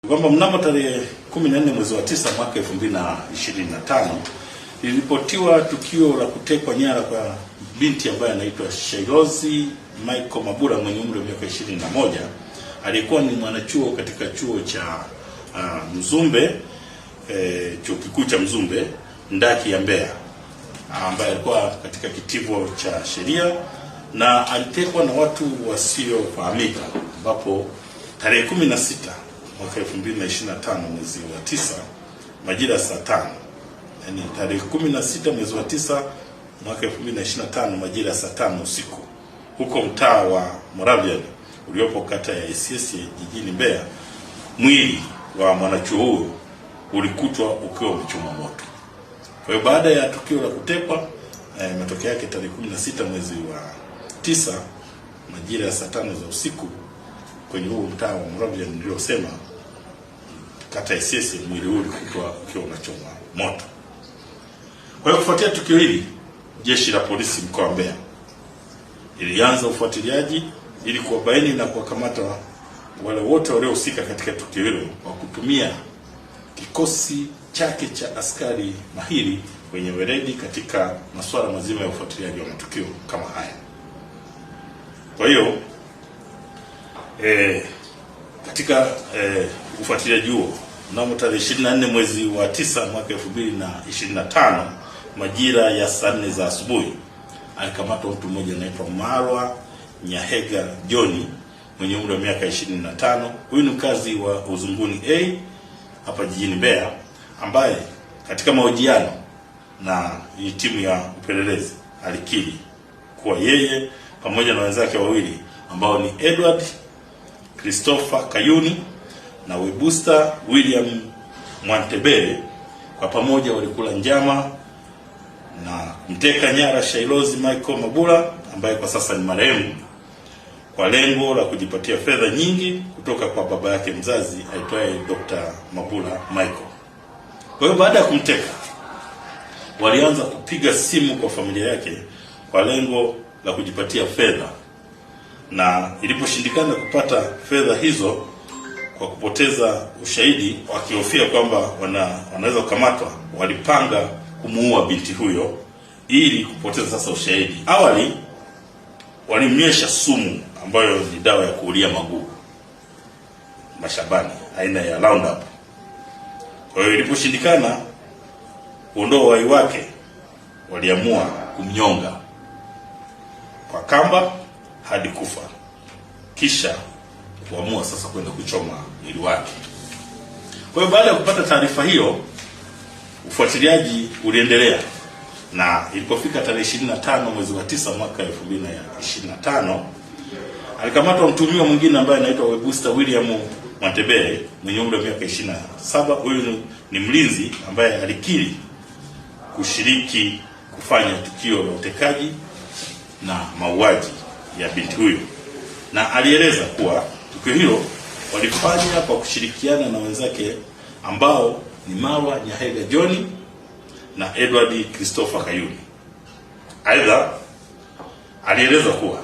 Kwamba mnamo tarehe 14 mwezi wa 9 mwaka 2025 liliripotiwa tukio la kutekwa nyara kwa binti ambaye anaitwa Shailozi Michael Mabula mwenye umri wa miaka 21. Alikuwa ni mwanachuo katika chuo cha Mzumbe, chuo kikuu cha Mzumbe ndaki ya Mbeya, ambaye alikuwa katika kitivo cha sheria na alitekwa na watu wasiofahamika, ambapo tarehe 16 mwaka 2025 mwezi wa 9 majira saa 5, yani tarehe 16 mwezi wa 9 mwaka 2025 majira saa 5 usiku, huko mtaa wa Moravian uliopo kata ya Isyesye jijini Mbeya, mwili wa mwanachuo huyo ulikutwa ukiwa umechomwa moto. Kwa hiyo baada ya tukio la kutekwa, matokeo yake tarehe 16 mwezi wa 9 majira ya saa 5 za usiku kwenye huo mtaa wa Moravian niliosema kata ya Isyesye, mwili huo ulikutwa ukiwa unachomwa moto. Kwa hiyo kufuatia tukio hili, jeshi la polisi mkoa wa Mbeya ilianza ufuatiliaji ili kuwabaini na kuwakamata wale wote waliohusika katika tukio hilo kwa kutumia kikosi chake cha askari mahiri wenye weledi katika masuala mazima ya ufuatiliaji wa matukio kama haya. Kwa hiyo katika ufuatiliaji huo, mnamo tarehe 24 mwezi wa 9 mwaka 2025 majira ya saa 4 za asubuhi alikamatwa mtu mmoja anaitwa Marwa Nyahega John mwenye umri wa miaka 25. Huyu ni mkazi wa Uzunguni A hapa jijini Mbeya, ambaye katika mahojiano na hii timu ya upelelezi alikiri kuwa yeye pamoja na wenzake wawili ambao ni Edward Christopher Kayuni na Webusta William Mwantebele kwa pamoja walikula njama na mteka nyara Shailozi Michael Mabula ambaye kwa sasa ni marehemu, kwa lengo la kujipatia fedha nyingi kutoka kwa baba yake mzazi aitwaye Dr. Mabula Michael. Kwa hiyo baada ya kumteka, walianza kupiga simu kwa familia yake kwa lengo la kujipatia fedha, na iliposhindikana kupata fedha hizo kwa kupoteza ushahidi, wakihofia kwamba wanaweza kukamatwa, walipanga kumuua binti huyo ili kupoteza sasa ushahidi. Awali walimnywesha sumu ambayo ni dawa ya kuulia magugu mashambani aina ya Roundup. Kwa hiyo iliposhindikana kuondoa uhai wake, waliamua kumnyonga kwa kamba hadi kufa, kisha kuamua sasa kwenda kuchoma mwili wake. Kwa hiyo baada ya kupata taarifa hiyo, ufuatiliaji uliendelea, na ilipofika tarehe 25 mwezi wa 9 mwaka 2025 alikamatwa mtuhumiwa mwingine ambaye anaitwa Webusta William Mwantebele mwenye umri wa miaka 27. Huyu ni mlinzi ambaye alikiri kushiriki kufanya tukio la utekaji na mauaji ya binti huyo, na alieleza kuwa tukio hilo walifanya kwa kushirikiana na wenzake ambao ni Marwa Nyahega John na Edward Christopher Kayuni. Aidha, alieleza kuwa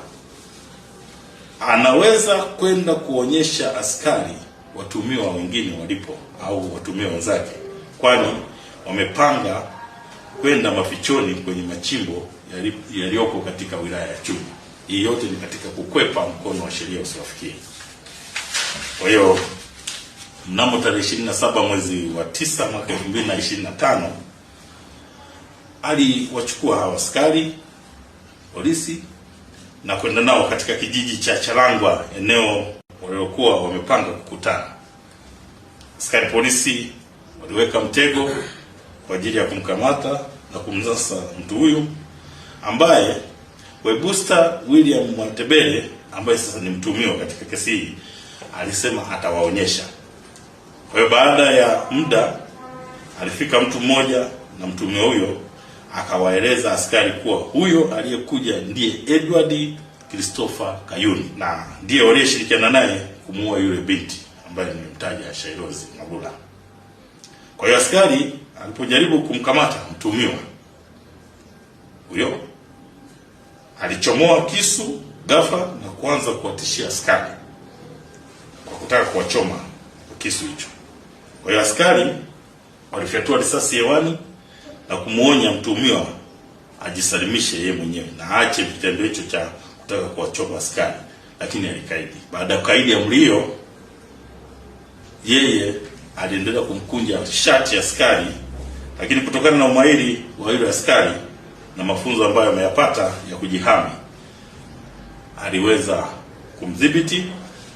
anaweza kwenda kuonyesha askari watumiwa wengine walipo au watumiwa wenzake, kwani wamepanga kwenda mafichoni kwenye machimbo yaliyoko katika wilaya ya Chunya. Hii yote ni katika kukwepa mkono wa sheria usiwafikie. Kwa hiyo mnamo tarehe 27 mwezi wa 9 mwaka 2025 aliwachukua hawa askari polisi na kwenda nao katika kijiji cha Charangwa, eneo waliokuwa wamepanga kukutana. Askari polisi waliweka mtego kwa ajili ya kumkamata na kumnasa mtu huyu ambaye Webusta William Mwantebele ambaye sasa ni mtuhumiwa katika kesi hii alisema atawaonyesha. Kwa hiyo baada ya muda alifika mtu mmoja na mtuhumiwa huyo akawaeleza askari kuwa huyo aliyekuja ndiye Edward Christopher Kayuni na ndiye waliyeshirikiana naye kumuua yule binti ambaye nimemtaja Shailozi Mabula. Kwa hiyo askari alipojaribu kumkamata mtuhumiwa huyo, alichomoa kisu ghafla na kuanza kuwatishia askari kwa kutaka kuwachoma kisu hicho. Kwa hiyo askari walifyatua risasi hewani na kumuonya mtuhumiwa ajisalimishe yeye mwenyewe na aache kitendo hicho cha kutaka kuwachoma askari, lakini alikaidi. Baada ya kukaidi amri hiyo, yeye aliendelea kumkunja shati ya askari, lakini kutokana na umahiri wa yule askari na mafunzo ambayo ameyapata ya kujihami, aliweza kumdhibiti.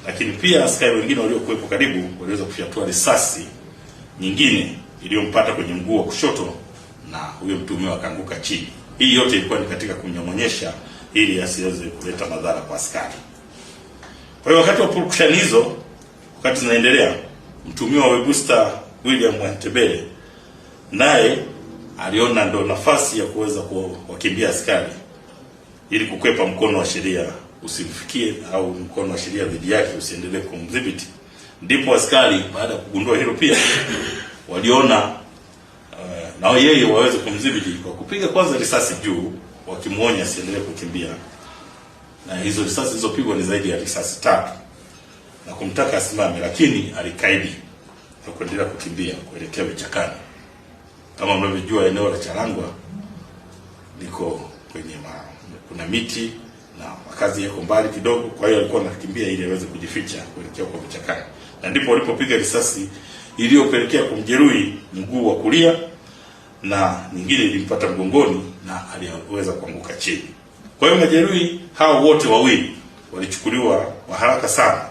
Lakini pia askari wengine waliokuwepo karibu waliweza kufyatua risasi nyingine iliyompata kwenye mguu wa kushoto na huyo mtuhumiwa akaanguka chini. Hii yote ilikuwa ni katika kumnyong'onyesha ili asiweze kuleta madhara kwa askari. Kwa hiyo wakati wa purukushani hizo, wakati zinaendelea, mtuhumiwa Webuster William Mwantebele naye aliona ndo nafasi ya kuweza kuwakimbia askari ili kukwepa mkono wa sheria usimfikie au mkono wa sheria dhidi yake usiendelee kumdhibiti. Ndipo askari baada ya kugundua hilo pia waliona na yeye waweze kumdhibiti kwa kupiga kwanza risasi juu, wakimuonya asiendelee kukimbia. Na hizo risasi zilizopigwa ni zaidi ya risasi 3 na kumtaka asimame, lakini alikaidi na kuendelea kukimbia kuelekea vichakani. Kama mnavyojua, eneo la Charangwa liko kwenye kuna miti na makazi yako mbali kidogo, kwa hiyo alikuwa anakimbia ili aweze kujificha kuelekea kwa vichakani. Na ndipo walipopiga risasi iliyopelekea kumjeruhi mguu wa kulia na nyingine ilimpata mgongoni na aliweza kuanguka chini. Kwa hiyo majeruhi hao wote wawili walichukuliwa kwa haraka sana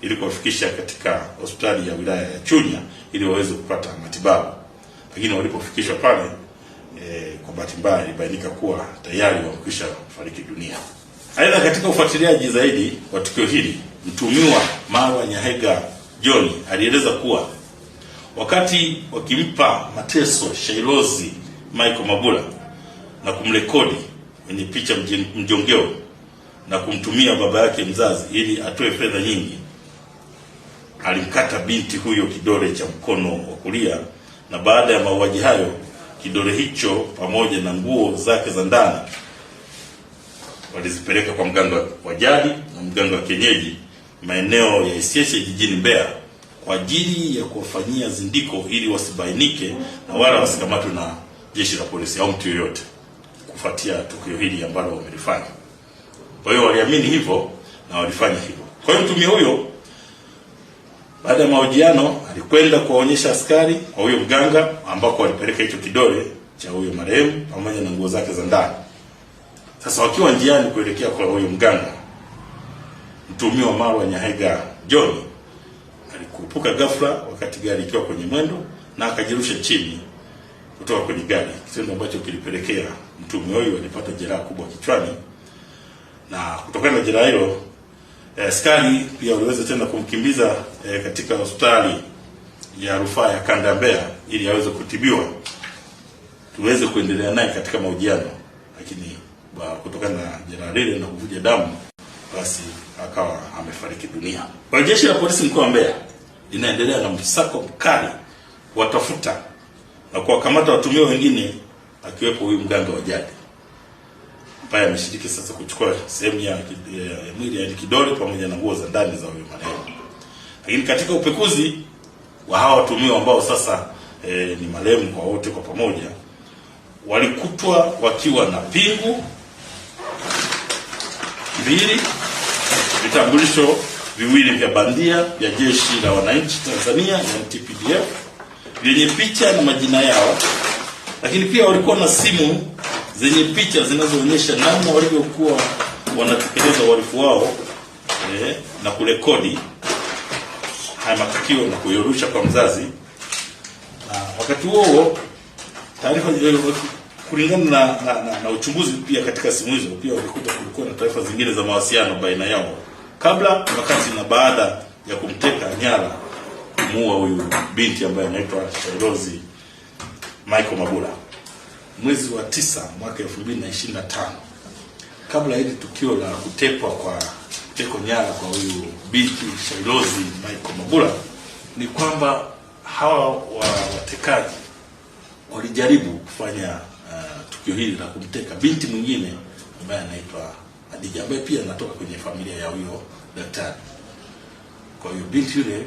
ili kuwafikisha katika hospitali ya wilaya ya Chunya ili waweze kupata matibabu. Lakini walipofikishwa pale kwa bahati mbaya ilibainika kuwa tayari wamekwisha fariki dunia. Aidha, katika ufuatiliaji zaidi wa tukio hili, mtuhumiwa Marwa Nyahega John alieleza kuwa wakati wakimpa mateso Shailozi Michael Mabula na kumrekodi kwenye picha mjongeo na kumtumia baba yake mzazi ili atoe fedha nyingi, alimkata binti huyo kidole cha mkono wa kulia, na baada ya mauaji hayo kidole hicho pamoja na nguo zake za ndani walizipeleka kwa mganga wa jadi na mganga wa kienyeji maeneo ya Isyesye jijini Mbeya kwa ajili ya kuwafanyia zindiko ili wasibainike na wala wasikamatwe na jeshi la polisi au mtu yoyote kufuatia tukio hili ambalo wamelifanya. Kwa hiyo waliamini hivyo na walifanya hivyo. Kwa hiyo mtumia huyo baada ya mahojiano alikwenda kuwaonyesha askari kwa huyo mganga ambako walipeleka hicho kidole cha huyo marehemu pamoja na nguo zake za ndani. Sasa wakiwa njiani kuelekea kwa huyo mganga, mtuhumiwa Marwa Nyahega John alikupuka ghafla wakati gari ikiwa kwenye mwendo na akajirusha chini kutoka kwenye gari, kitendo ambacho kilipelekea mtuhumiwa huyo alipata jeraha kubwa kichwani. Na kutokana na jeraha hilo, askari pia waliweza tena kumkimbiza katika hospitali ya rufaa ya kanda Mbeya ili aweze kutibiwa, tuweze kuendelea naye katika mahojiano, lakini kutokana na jeraha lile na kuvuja damu basi akawa amefariki dunia. Kwa jeshi la polisi mkoa wa Mbeya linaendelea na msako mkali watafuta na kuwakamata watuhumiwa wengine akiwepo huyu mganga wa jadi ambaye ameshiriki sasa kuchukua sehemu ya mwili ya kidole pamoja na nguo za ndani za huyo marehemu. Lakini katika upekuzi wa hawa watuhumiwa ambao sasa ni marehemu kwa wote kwa pamoja, walikutwa wakiwa na pingu 2, vitambulisho 2 vya bandia vya Jeshi la Wananchi Tanzania na TPDF vyenye picha na majina yao, lakini pia walikuwa na simu zenye picha zinazoonyesha namna walivyokuwa wanatekeleza uhalifu wao na kurekodi haya matukio na kuyorusha kwa mzazi. Na wakati huo taarifa kulingana na uchunguzi pia katika simu hizo pia walikuta kulikuwa na taarifa zingine za mawasiliano baina yao kabla, wakati na baada ya kumteka nyara kumuua huyu binti ambaye anaitwa Shailozi Michael Mabula mwezi wa 9 mwaka 2025. Kabla hili tukio la kuteko nyara kwa huyu binti Shailozi Michael Mabula, ni kwamba hawa watekaji walijaribu kufanya tukio hili la kumteka binti mwingine ambaye anaitwa Adija, ambaye pia anatoka kwenye familia ya huyo daktari. Kwa hiyo binti yule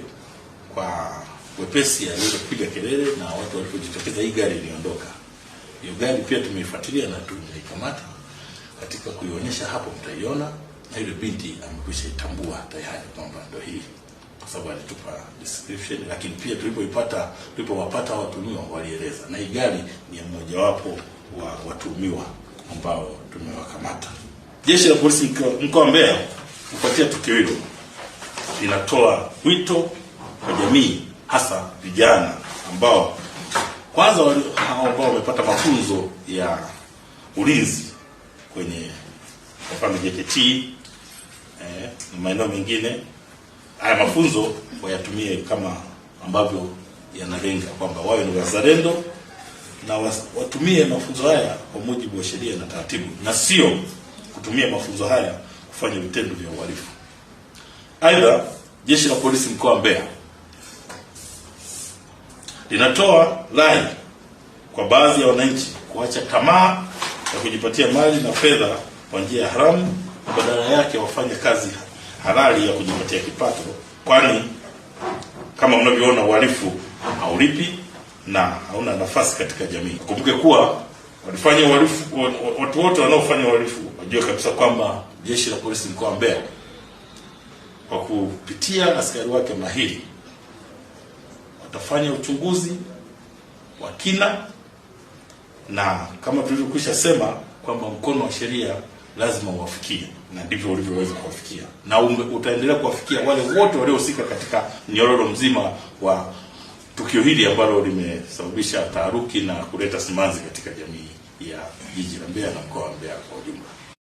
kwa wepesi aliweza kupiga kelele, na watu walipojitokeza hii gari iliondoka. Hiyo gari pia tumeifuatilia na tumeikamata. Katika kuionyesha hapo mtaiona, na yule binti amekwisha itambua tayari kwamba ndio hii, kwa sababu alitupa description. Lakini pia tulipowapata watuhumiwa walieleza, na hii gari ni mmoja wapo wa watuhumiwa ambao tumewakamata. Jeshi la polisi mkoa wa Mbeya kufuatia tukio hilo linatoa wito kwa jamii, hasa vijana ambao kwanza ambao wamepata mafunzo ya ulinzi kwenye mfano JKT na maeneo mengine. Haya mafunzo wayatumie kama ambavyo yanalenga kwamba wawe ni wazalendo, na watumie mafunzo haya kwa mujibu wa sheria na taratibu, na sio kutumia mafunzo haya kufanya vitendo vya uhalifu. Aidha, jeshi la polisi mkoa wa Mbeya linatoa rai kwa baadhi ya wananchi kuacha tamaa ya kujipatia mali na fedha kwa njia ya haramu, na badala yake wafanye kazi halali ya kujipatia kipato, kwani kama unavyoona uhalifu haulipi na hauna nafasi katika jamii. Kumbuke kuwa walifanya uhalifu, watu wote wanaofanya uhalifu wajue kabisa kwamba jeshi la polisi mkoa wa Mbeya kwa kupitia askari wake mahiri watafanya uchunguzi wa kina, na kama tulivyokwisha sema kwamba mkono wa sheria lazima uwafikie, na ndivyo ulivyoweza kuwafikia, na utaendelea kuwafikia wale wote waliohusika katika mnyororo mzima wa tukio hili ambalo limesababisha taharuki na kuleta simanzi katika jamii ya jiji la Mbeya na mkoa wa Mbeya kwa ujumla.